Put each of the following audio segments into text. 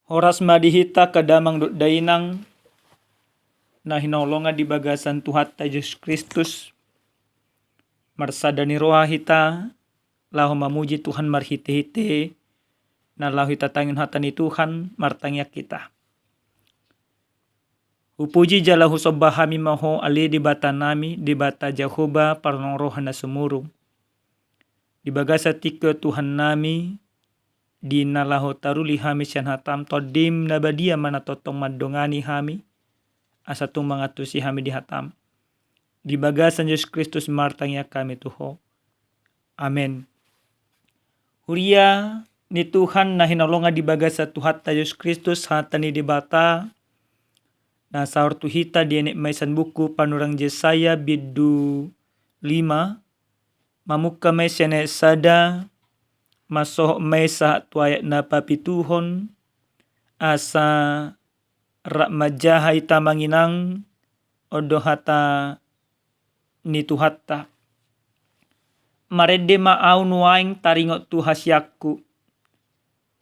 Horas madihita kadamang dainang na hinolongan di bagasan Tuhan Yesus Kristus. Marsadani roha hita lahu mamuji Tuhan marhite-hite na lahu hita tangin hatani Tuhan martangyak kita. Upuji jala husobahami maho ali di bata nami di bata Jehovah parnong roha na sumurung. Di bagasa tika Tuhan nami di nalaho taruli hami sian hatam todim nabadia mana totong madongani hami asatung mangatusi hami di hatam. Di bagasan Yesus Kristus martangya kami tuho. Amen. Huria ni Tuhan na hinolonga di bagasa Tuhan Yesus Kristus hatani di bata na sahur tuhita di enek maisan buku panurang Yesaya bidu 5 mamuka may sene sada masoh may sa tuayat na papituhon asa majahay tamanginang odo hata ni tuhatta. Marede maaw nuaing taringot tu hasyakku.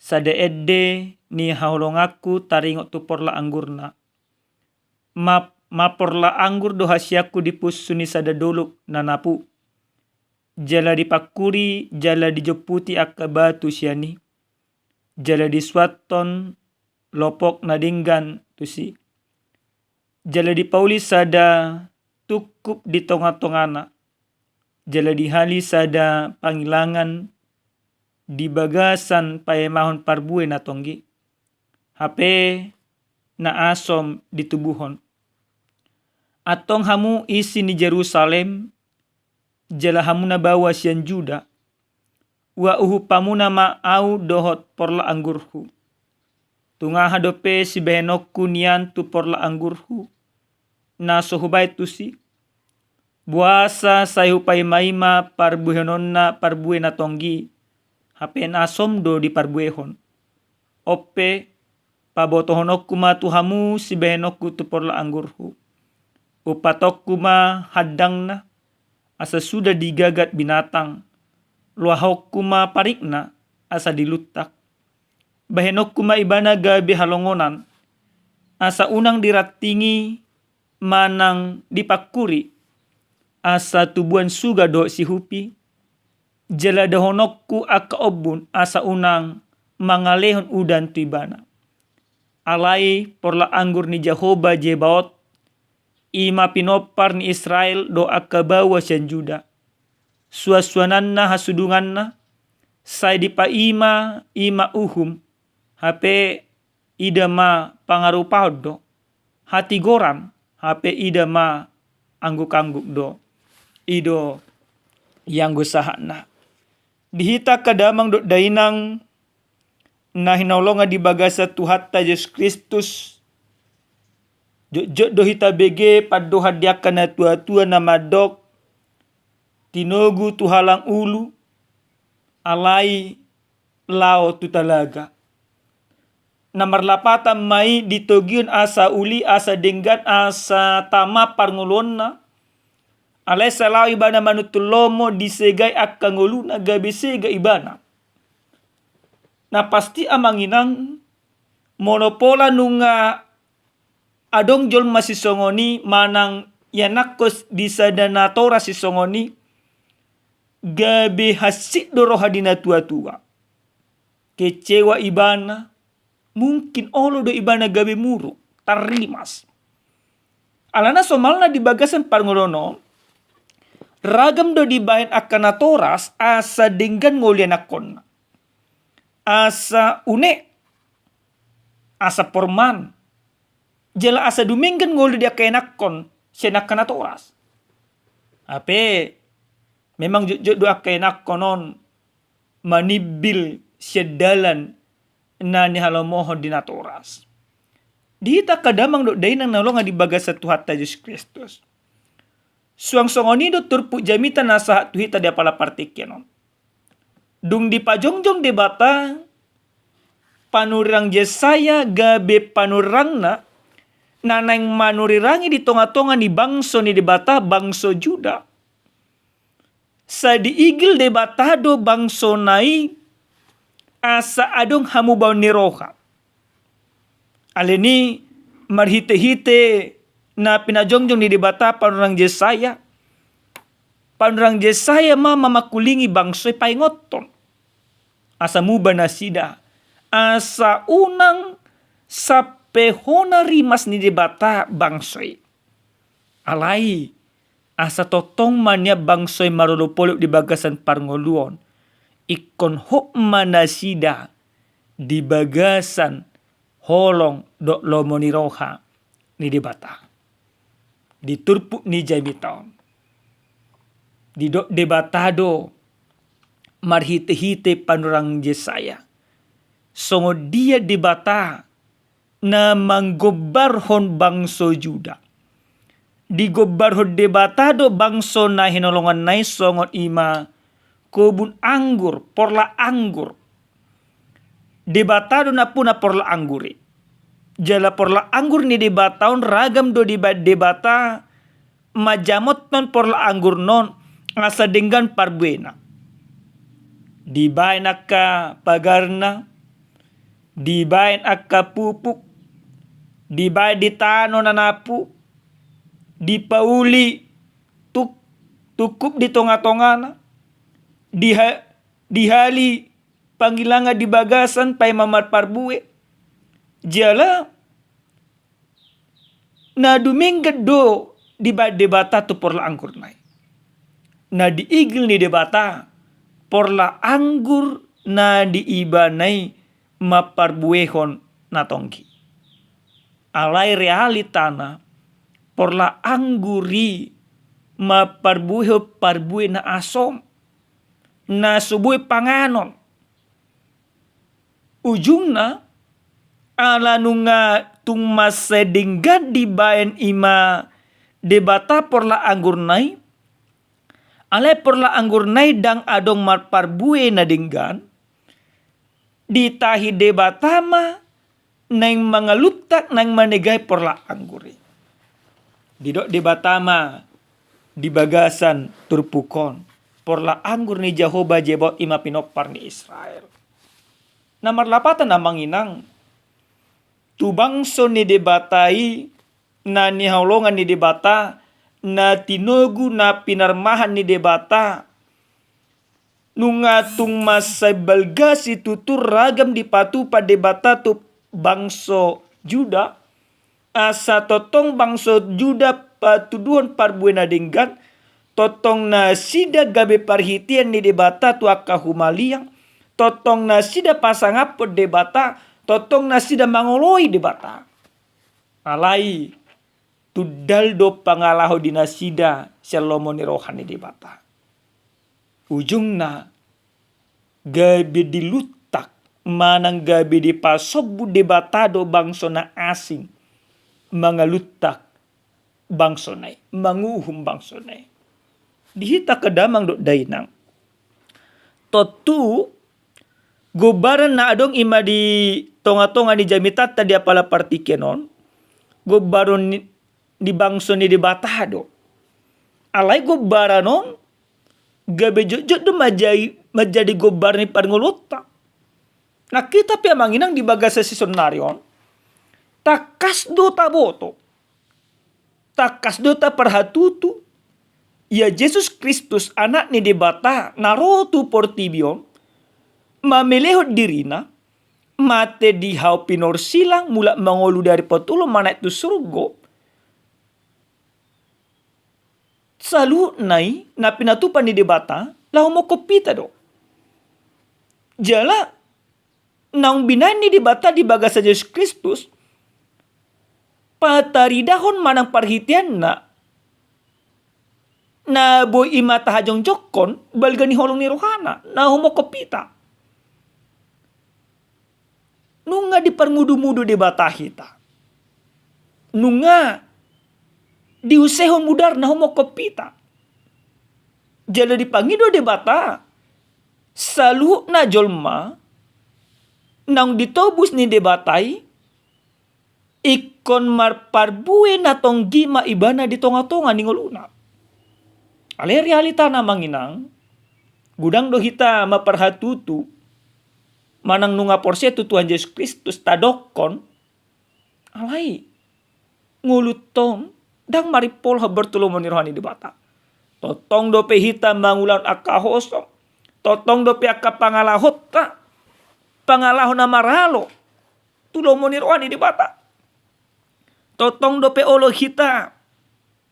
Sade edde ni haulongaku taringot tu porla anggurna. Maporla anggur do hasyakku dipusuni sada doluk nanapu. Jala dipakuri, jala dijoputi akka batu siani. Jala diswaton lopok nadinggan tusi. Jala dipauli sada tukup di tonga-tongana. Jala dihali sada pangilangan di bagasan payemahon parbue na tonggi. Hape na asom di tubuhon. Atong hamu isi ni Jerusalem, jala hamu na bawa sian Juda. Wa uhu pamuna ma'au dohot porla anggurhu. Tunga hadope si behenokku nian tu porla anggurhu. Na sohubay tusi. Buasa sayu pay maima parbuhenonna parbue na tonggi. Hape na asom do di parbuehon. Ope pabotohonokku ma tuhamu si behenokku tu porla anggurhu. Upatokku ma hadang na asa sudah digagat binatang. Luahokku ma parikna asa dilutak. Bahenokku ma ibana gabi halongonan. Asa unang diratingi manang dipakuri. Asa tubuan suga do si hupi. Jala dahonokku aka obun asa unang mangalehon udan tu ibana. Alai porla anggur ni Jehovah Jebaot. Ima pinopar ni Israel do akabawa sian Juda. Suaswananna hasudunganna. Say di pa ima uhum. Hape ida ma pangarupahod do. Hati goram. Hape ida ma angguk-angguk do. Ido yang gusahana. Dihita kadamang do dainang na hinaulonga di bagasa Tuhan Yesus Kristus. Jod do hita bege paddo hadiakan na tua-tua na madok. Tinogu tuhalang ulu. Alai lao tu talaga. Namar lapatan mai ditogion asa uli asa denggan asa tama parngulon na. Alai salau ibana manutulomo disegay akka nguluna gabisega ibana. Na pasti amanginang monopola nunga adong jol masisongoni manang yanakos di sadana tora sisongoni gabi hasid doroha dina tua-tua. Kecewa ibana mungkin olo do ibana gabi muru tarimas. Alana somalna di bagasan parngolono ragam do dibahin akana toras asa denggan ngolian akon. Asa une asa porman. Jala asa duminggan ngoli dia kainakon senak kana toras. Ape memang jod do kainakonon manibil sedalan na ni halomohon dina toras. Dihita kadamang do dainang nalonga di bagasa Tuhan Yesus Kristus. Suang songonido turpu jamita nasa tuhita dia pala partikyanon. Dung di pajongjong debata panurang Yesaya gabe panurangna nanang manurirangi di tonga-tonga ni bangso ni debata bangso Juda. Sa diigil debata do bangso nai asa adong hamubaw ni roha. Aleni marhite-hite na pinajongjong ni debata panurang Jesaya. Panurang Jesaya mamakulingi bangsoy paingoton. Asa muba na sida. Asa unang sa pehona rimas ni debata bangsoy. Alay, asa totong manya bangsoy marulupolok di bagasan parngoluon. Ikon hok manasida di bagasan holong dok lomo ni roha ni debata. Di turpuk ni jamiton. Di dok debatado marhite-hite panurang Jesaya. Songo dia debata na manggobarhon bangso Juda. Di gobarhon debatado bangso na hinolongan na songot ima kebun anggur, porla anggur. Debatado na puna porla angguri. Jala porla anggur ni debataon ragam do debata majamot non porla anggur non asa denggan parbuena. Dibain akka pagarna, dibain akka pupuk, dibain di tano nanapu, dipauli tukup di tonga-tongana, dihali panggilanga di bagasan pay mamar parbue. Jala na dumingga do di debata tu porla anggur nai. Na diigil ni debata porla anggur na diibanay maparbuehon na tongki. Alay realitana porla angguri maparbueho parbue na asom na subuhi panganon. Ujungna ala nunga tung masedinggan di bayan ima debata porla anggur nai. Alay porla anggur nai dang adong marparbue na dinggan. Ditahi debatama nang mga lutak nang manigay porla angguri. Didok debatama di bagasan turpukon. Porla anggur ni Jehovah Jebot ima pinopar ni Israel. Namarlapatan na manginang. Tubangso ni debatai na nihaulongan ni debata na tinogu na pinarmahan ni debata nungatung masay balgasi tutur ragam di patu pa debata tu bangso Juda asa totong bangso Juda patuduhan parbuena dinggan totong na sida gabe parhitian ni debata tu akka humaliang totong na sida pasangapod debata totong na sida mangoloi debata alai tudaldo pangalaho dinasida Salomo ni rohani debata. Ujungna gabi dilutak manang gabi di pasobu debatado bangso na asing mga lutak bangso nai manguhum bangso nai. Dihita kadamang do dainang. Totu gobaran na adong ima di tonga-tonga ni jamitat tadi apala partikenon gobaron di bangso ni debatado. Alay gobara non gabe jujut do majadi gobar ni parnguluta. Nakita pa manginang di bagas sa sesionaryon. Takas do taboto. Takas do ta parhatutu. Ya Jesus Kristus anak ni debata narotu portibion. Mamelehot dirina. Mate di hau pinor silang mula mangolu dari potulong mana itu surgo. Salu nai na pinatupan ni debata lau mo kopita do. Jala naung binain ni debata di bagasa Yesus Kristus pataridahon manang parhitian na boy imata hajong jokon balgani holong ni rohana na homo kopita. Nunga di parmudu-mudu debata hita. Nunga diusehon mudar na homo kopita. Jala dipangido debata. Salu na jolma. Nang ditobus ni debatai. Ikon marparbue na tonggi maibana di tonga-tonga ni ngoluna. Ale realita na manginang. Gudang do hita maparhatutu. Manang nunga porse tu Tuhan Yesus Kristus tadokon. Alai nguluton dang maripol bertulungan ni rohani di bata. Totong dope hita mangulan akahoso. Totong dope akka pangalahot ta. Pangalahon na maralo. Tulungan ni rohani di bata. Totong dope olo hita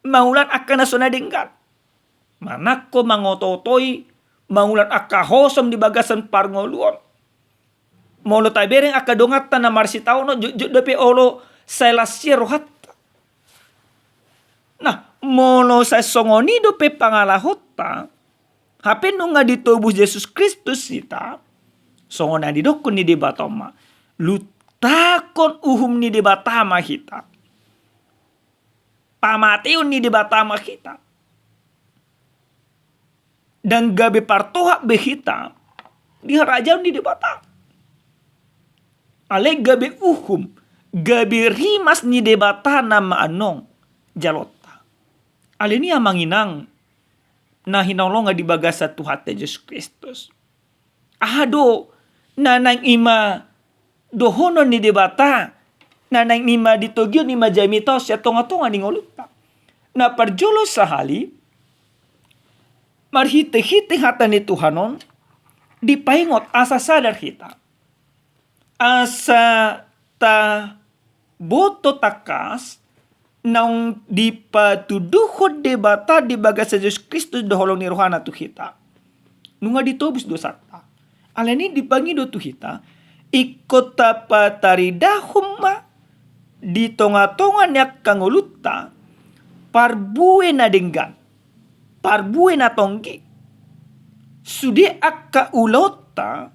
mangulan akka nasonadingkan. Manako mangototoy mangulan akahosom di bagasan parngoluon. Molo tabereng akadongata na marsitaw no dope olo selasya rohat. Nah, mono sa songoni dope pangalahota. Hape no nga ditubus Yesus Kristus sita. Songona di dokon ni debatoma. Lutakon uhum ni debatama kita. Pamatiun ni debatama kita. Dan gabe partohak behita. Diharajaw ni debata. Ale gabe uhum. Gabe rimas ni debata nama anong. Jalot. Ali niya manginang na hinawlo nga di baga sa tuhat ni Diyos Kristus. Ahado, nanang ima dohonon ni debata, nanang ima ditugyo ni majamito siya tonga-tonga ni nguluta. Na parjolo sa hali, marhite-hite hata ni Tuhanon, di paingot asa sadar kita. Asa ta boto takas, nang dipatuduhod debata di baga sa Diyos Kristus doholong ni rohana tu kita. Nunga ditubus dosa ta. Alani dipangido tu kita. Ikot tapataridahum ma. Di tonga-tonga niya kanguluta. Parbuwe na denggan. Parbuwe na tonggi. Sudi akka ulota.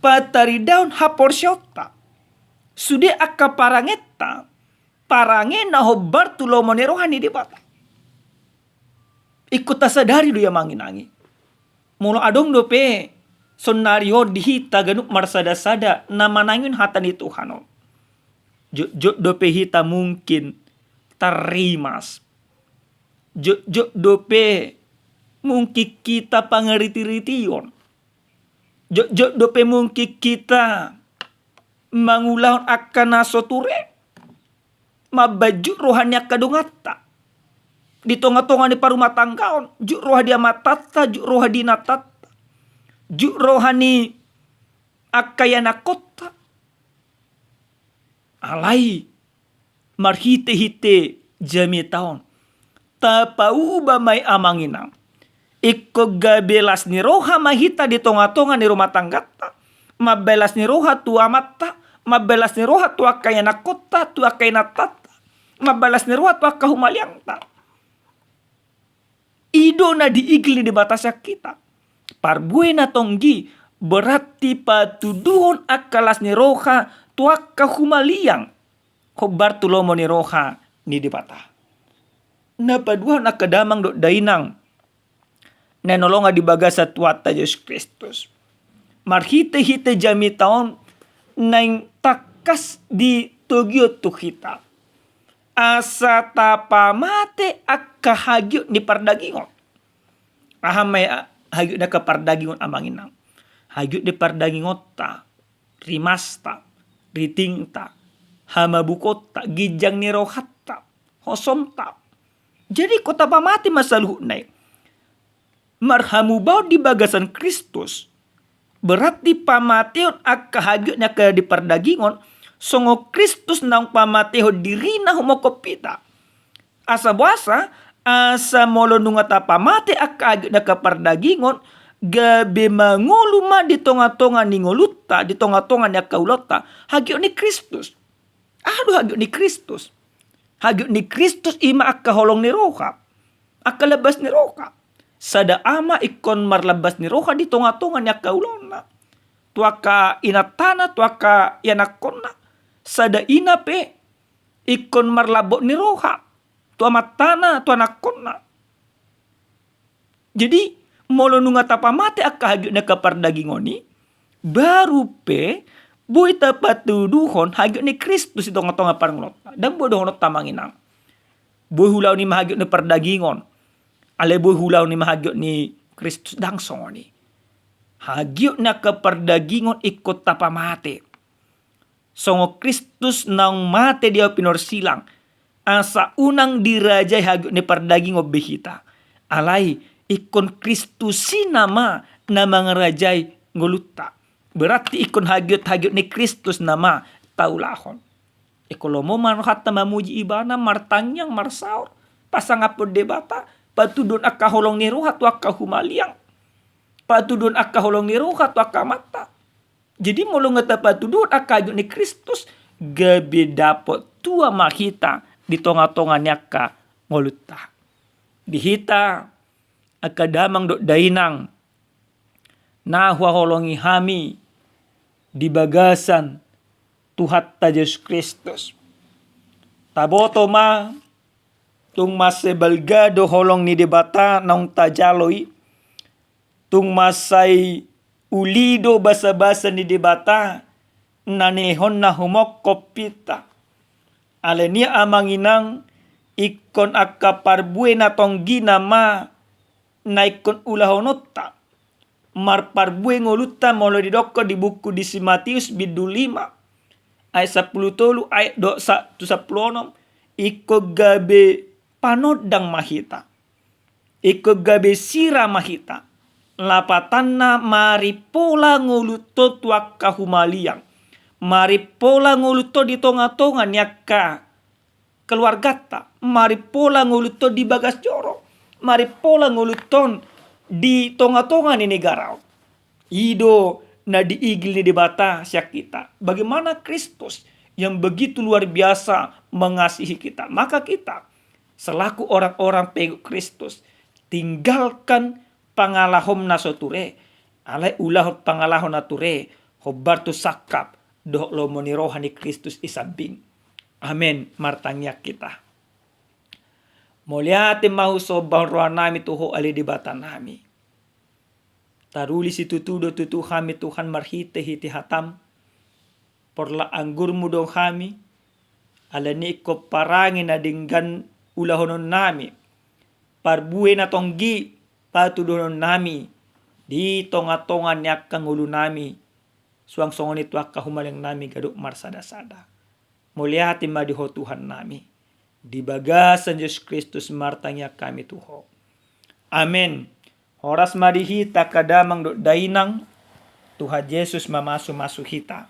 Pataridahun haporsyota. Sudi akka parangeta. Parange na hobar tulo mo ni rohani di bata. Ikut sadari do ya manginangi. Mula adong dope sonario dihita ganuk marsada-sada na manangin hata ni Tuhan. Jok dope hita mungkin tarimas. Jok dope mungkin kita pangeriti-rition. Jok dope mungkin kita mangulaon akan nasoture. Mabaju rohanya kadungata. Di tonga-tonga ni parumah tanggaon. Juk roha dia matata, juk roha di natata. Juk rohani akayana kota. Alai marhite-hite jami taon. Tapau ba may amanginang. Iko gabelas ni roha mahita di tonga-tonga ni rumah tanggata. Mabelas ni roha tua mata. Mabelas ni roha tua kayana kota, tua kayana tata. Mabalas ni roha tua kahumaliang ta. Ido na diigli di batasya kita. Parbuay na tonggi. Berarti patuduhon akalas ni roha tua kahumaliang. Hobar tulomo ni roha ni di bata. Napaduhan akadamang do dainang. Nanolonga di baga sa tuata Diyos Kristus. Marhite-hite jami taon. Naing takas di tugyo tu kita. Asa tapamate akka hagyot ni pardagingon. Ahamay hagyot na kapardagingon amanginang. Hagyot ni pardagingon ta. Rimasta. Riting ta. Hamabukot ta. Gijang ni rohat ta. Hosom ta. Jadi kota pamati masaluh na. Marhamubaw di bagasan Kristus. Berarti pamation akka hagyot na ka di pardagingon. Songo Kristus nang pamateho diri na humokopita. Asa buasa, asa molo nunga ta pamate akka na kapardagingon, gabe manguluma di tonga-tonga ni nguluta, di tonga-tonga ni akaulota, hagyo ni Kristus. Ano hagyo ni Kristus? Hagyo ni Kristus ima akka holong ni roha. Akka labas ni roha. Sada ama ikon marlabas ni roha di tonga-tonga ni akaulona. Tuaka inatana, tuaka yanakona. Sada ina pe ikon marlabo ni roha. Tua matana, tua nakona. Jadi molo nunga tapamate akka hagyo na kapardagingoni. Baru pe buhay tapatuduhon hagyo ni Kristus ito nga nga paranglota. Dan bodoh nga tamanginang. Buhay hulaw ni mahagyo ni pardagingon. Ale buhay hulaw ni mahagyo ni Kristus dang songoni. Hagyo na kapardagingon ikot tapamate. songo Kristus naung mate dia pinor silang. Asa unang dirajai hagu ne pardaging obehita. Alai ikon Kristusi nama ngerajai ngoluta. Berarti ikon hagiot ni Kristus nama taulahon. Ikolomo man hatta mamuji ibana martanyang marsaur. Pasang apod debata. Patudon akka holong ni rohat wakka humaliang. Patudon akka holong ni rohat wakka mata. Jadi molong ngata patudon akka hagiot ni Kristus. Gabi dapot tua makita di tonga-tonga nyaka ngoluta. Dihita akadamang do dainang nahwa holongi hami di bagasan Tuhan ta Yesus Kristus. Taboto ma tung masebalgado holong ni debata naung tajaloi tung masay ulido basa-basa ni debata nanilhon na humok kopita. Alenia amanginang ikon akaparbue na tonggi nama na ikon ulahonota. Marparbue ngoluta molo didokko di buku di si Matius bidu 5. Ayat 10 ayat 1 10. Iko gabe panodang mahita. Iko gabe sira mahita. Lapatanna maripola ngoluto tuak kahumaliang. Maripola nguluto di tonga-tonga nyaka keluargata. Maripola nguluto di bagas joro. Maripola nguluton di tonga-tonga ni negara. Ido na diigil ni debata siya kita. Bagaimana Kristus yang begitu luar biasa mengasihi kita. Maka kita selaku orang-orang pengikut Kristus tinggalkan pangalahom na soture. Alay ulah pangalahom na ture. Hobartu sakap. Doh lo monirohani Kristus isabing. Amen. Martangya kita. Moliate mahu sobang roa nami tuho ali dibata nami. Taruli si tutudo tutu kami Tuhan marhite hiti hatam. Porla anggur mudong kami. Alani ko parangin na dinggan ulahonon nami. Parbue na tonggi patudonon nami. Di tonga-tonga niyak kang ulo nami. Suang songon itu akka humalang nami gaduk marsada-sada. Muliati madiho Tuhan nami. Di bagasan Yesus Kristus martanya kami tuho. Amin. Horas madihi takadamang do dainang Tuhan Yesus mamasu-masu hita.